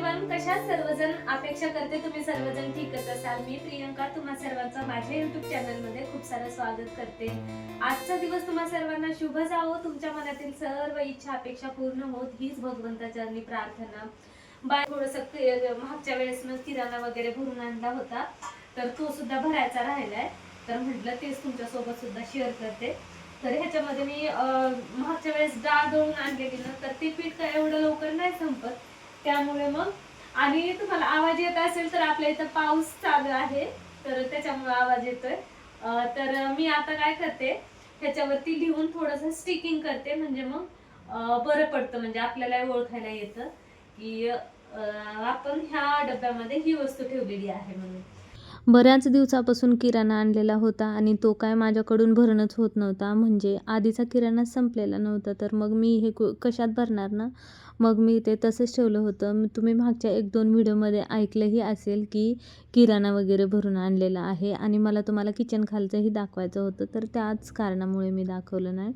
Everyone, कशा सर्वजण? अपेक्षा करते तुम्ही सर्वजण ठीकच असाल. मी प्रियंका तुम्हा सर्वांचं माझ्या युट्यूब चॅनल मध्ये खूप सारं स्वागत करते. आजचा दिवस तुम्हा सर्वांना शुभ जावो. तुमच्या मनातील सर्व इच्छा अपेक्षा पूर्ण होत हीच भगवंताचरणी प्रार्थना. थोडंसं मागच्या वेळेस मग किराणा वगैरे भरून आणला होता, तर तो सुद्धा भरायचा राहिलाय. तर म्हटलं तेच तुमच्या सोबत सुद्धा शेअर करते. तर ह्याच्यामध्ये मी मागच्या वेळेस डाळ दळून आणलेली ना, तर ते पीठ काय एवढं लवकर नाही संपत. त्यामुळे मग आणि तुम्हाला आवाज येत असेल तर आपल्या इथं पाऊस चालू आहे, तर त्याच्यामुळे आवाज येतोय. तर मी आता काय करते, ह्याच्यावरती लिहून थोडंसं स्टिकिंग करते, म्हणजे मग बरं पडतं, म्हणजे आपल्याला ओळखायला येतं की आपण ह्या डब्यामध्ये ही वस्तू ठेवलेली आहे म्हणून. बऱ्याच दिवसापासून किराणा आणलेला होता आणि तो काय माझ्याकडून भरणंच होत नव्हता. म्हणजे आधीचा किराणा संपलेला नव्हता, तर मग मी हे कशात भरणार ना. मग मी ते तसंच ठेवलं होतं. तुम्ही मागच्या 1-2 व्हिडिओमध्ये ऐकलंही असेल की किराणा वगैरे भरून आणलेला आहे आणि मला तुम्हाला किचन खालचंही दाखवायचं होतं, तर त्याच कारणामुळे मी दाखवलं नाही.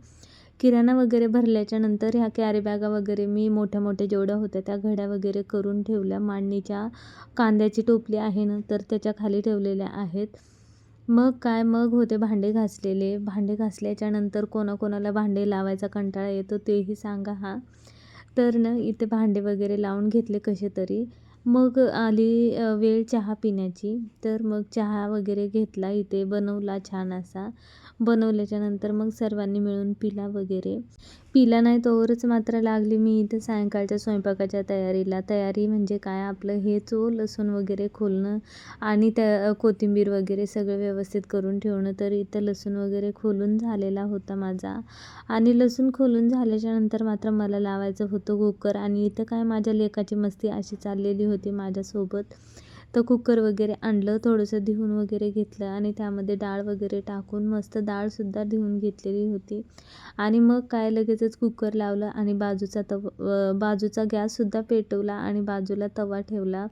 किराणा वगैरे भरल्याच्या नंतर ह्या कॅरी बॅगा वगैरे मी मोठ्या जेवढ्या होत्या त्या घड्या वगैरे करून ठेवल्या. मांडणीच्या कांद्याची टोपली आहे ना, तर त्याच्या खाली ठेवलेल्या आहेत. मग होते भांडे घासलेले. भांडे घासल्याच्या नंतर कोणाकोणाला भांडे लावायचा कंटाळा येतो तेही सांगा हां. तर ना इथे भांडे वगैरे लावून घेतले कसे तरी. मग आली वेळ चहा पिण्याची. तर मग चहा वगैरे घेतला, इथे बनवला छान असा. बनवल्याच्या नंतर मग सर्वांनी मिळून पिला वगैरे. पिला नाही तोवरच मात्र लागली मी इथे सायंकाळच्या स्वयंपाकाच्या तयारीला. तयारी म्हणजे काय, आपलं हेच लसूण वगैरे खोलणं आणि त्या कोथिंबीर वगैरे सगळं व्यवस्थित करून ठेवणं. तर इथं लसूण वगैरे खोलून झालेला होता माझा आणि लसूण खोलून झाल्याच्या नंतर मात्र मला लावायचं होतं कुकर. आणि इथं काय माझ्या लेकाची मस्ती अशी चाललेली होती माझ्यासोबत. तर कुकर वगैरे आणलं, थोडंसं धुवून वगैरे घेतलं आणि त्यामध्ये डाळ वगैरे टाकून मस्त डाळसुद्धा धुवून घेतलेली होती. आणि मग काय लगेचच कुकर लावलं आणि बाजूचा गॅससुद्धा पेटवला आणि बाजूला तवा ठेवला.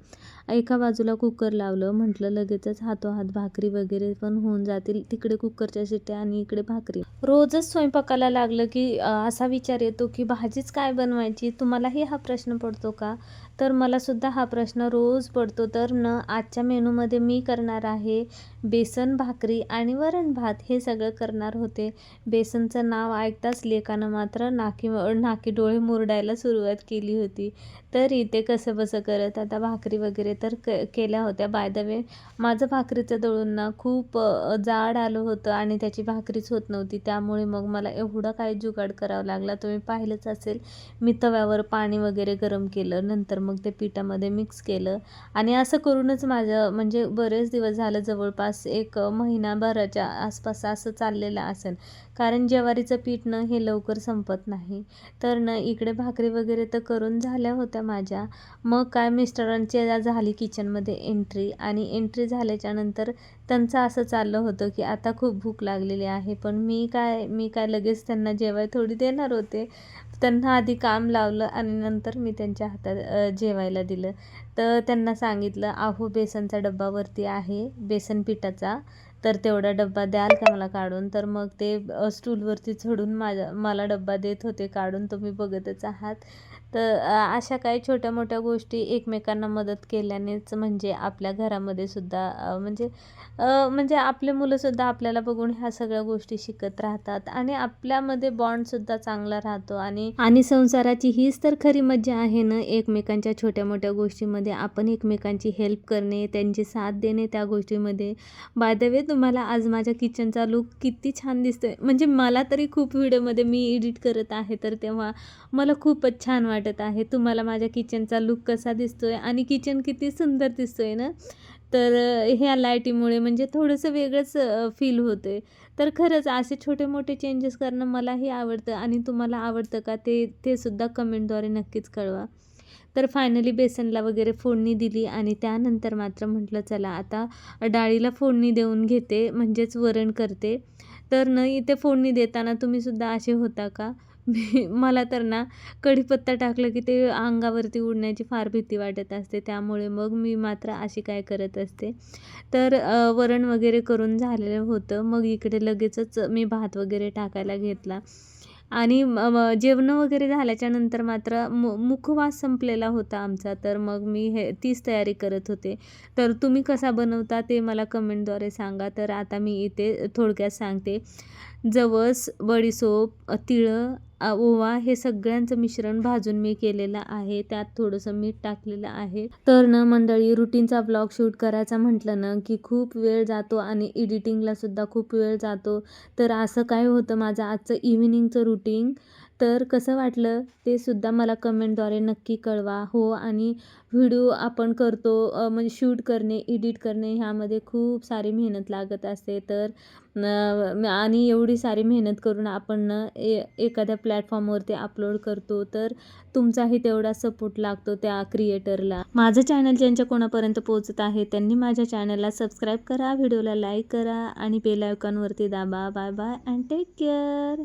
एका बाजूला कुकर लावलं, म्हटलं लगेचच हातोहात भाकरी वगैरे पण होऊन जातील. तिकडे कुकरच्या शिट्ट्या आणि इकडे भाकरी. रोजच स्वयंपाकाला लागलं की असा विचार येतो की भाजीच काय बनवायची. तुम्हालाही हा प्रश्न पडतो का? तर मलासुद्धा हा प्रश्न रोज पडतो. तर आजच्या मेनूमध्ये मी करणार आहे बेसन भाकरी आणि वरण भात, हे सगळं करणार होते. बेसनचं नाव ऐकताच लेकानं मात्र नाकी डोळे मुरडायला सुरुवात केली होती. तर इथे कसंबसं करत आता भाकरी वगैरे तर केल्या होत्या. बाय द वे, माझं भाकरीचं दळून ना खूप जाड आलं होतं आणि त्याची भाकरीच होत नव्हती. त्यामुळे मग मला एवढं काय जुगाड करावं लागला. तुम्ही पाहिलंच असेल, मी तव्यावर पाणी वगैरे गरम केलं, नंतर मग ते पिठामध्ये मिक्स केलं आणि असं करूनच माझं म्हणजे बरेच दिवस झालं, जवळपास 1 महिनाभराच्या आसपास असं चाललेलं असेल. कारण ज्वारीचं पीठ हे लवकर संपत नाही. तर इकडे भाकरी वगैरे तर करून झाल्या होत्या माझ्या. मग काय मिस्टरांची झाली किचनमध्ये एंट्री आणि एंट्री झाल्याच्या नंतर त्यांचं असं चाललं होतं की आता खूप भूक लागलेली आहे. पण मी काय लगेच त्यांना जेवाय थोडी देणार होते. त्यांना आधी काम लावलं आणि नंतर मी त्यांच्या हातात जेवायला दिलं. तर त्यांना सांगितलं, अहो बेसनचा डब्बावरती आहे बेसन पिठाचा, तर तेवढा डब्बा द्याल का मला काढून. तर मग ते स्टूलवरती चढून मला डब्बा देत होते काढून, तुम्ही बघतच आहात. तर अशा काही छोट्या मोठ्या गोष्टी एकमेकांना मदत केल्यानेच म्हणजे आपल्या घरामध्ये सुद्धा म्हणजे आपले मुलंसुद्धा आपल्याला बघून ह्या सगळ्या गोष्टी शिकत राहतात आणि आपल्यामध्ये बॉन्डसुद्धा चांगला राहतो. आणि संसाराची हीच तर खरी मज्जा आहे ना, एकमेकांच्या छोट्या मोठ्या गोष्टीमध्ये आपण एकमेकांची हेल्प करणे, त्यांची साथ देणे त्या गोष्टीमध्ये. बाय द वे, तुम्हाला आज माझ्या किचनचा लूक किती छान दिसतोय. म्हणजे मला तरी खूप व्हिडिओमध्ये मी एडिट करत आहे तर तेव्हा मला खूपच छान वाटत आहे. तुम्हाला माझ्या किचनचा लूक कसा दिसतोय आणि किचन किती सुंदर दिसतोय ना. तर ह्या लाईटीमुळे म्हणजे थोडंसं वेगळंच फील होतंय. तर खरंच असे छोटे मोठे चेंजेस करणं मलाही आवडतं आणि तुम्हाला आवडतं का ते सुद्धा कमेंटद्वारे नक्कीच कळवा. तर फायनली बेसनला वगैरे फोडणी दिली आणि त्यानंतर मात्र म्हटलं चला आता डाळीला फोडणी देऊन घेते, म्हणजेच वरण करते. तर इथे फोडणी देताना तुम्हीसुद्धा असे होता का? मला तर कढीपत्ता टाकलं की ते अंगावरती उडण्याची फार भीती वाटत असते. त्यामुळे मग मी मात्र अशी काय करत असते. तर वरण वगैरे करून झालेलं होतं. मग इकडे लगेचच मी भात वगैरे टाकायला घेतला आणि जेवण वगैरे झाल्याच्या नंतर मात्र मुखवास संपलेला होता आमचा. तर मग मी तीच तयारी करत होते. तर तुम्ही कसा बनवता ते मला कमेंटद्वारे सांगा. तर आता मी इथे थोडक्यात सांगते. जवस, बडीशोप, तिळं, ओवा हे सगळ्यांचं मिश्रण भाजून मी केलेलं आहे. त्यात थोडंसं मीठ टाकलेलं आहे. तर ना मंडळी, रुटीनचा व्लॉग शूट करायचा म्हटलं ना की खूप वेळ जातो आणि एडिटिंगला सुद्धा खूप वेळ जातो. तर असं काय होतं माझं आजचं इव्हिनिंगचं रुटीन. तर कसं वाटलं ते सुद्धा मला कमेंटद्वारे नक्की कळवा. हो, आणि व्हिडिओ आपण करतो म्हणजे शूट करणे, एडिट करणे ह्यामध्ये खूप सारी मेहनत लागत असते. तर आणि एवढी सारी मेहनत करून आपण एखाद्या प्लॅटफॉर्मवरती अपलोड करतो. तर तुमचाही तेवढा सपोर्ट लागतो त्या क्रिएटरला. माझं चॅनल ज्यांच्या कोणापर्यंत पोहोचत आहे त्यांनी माझ्या चॅनलला सबस्क्राईब करा, व्हिडिओला लाईक करा आणि बेल आयकॉनवरती दाबा. Bye bye and take care.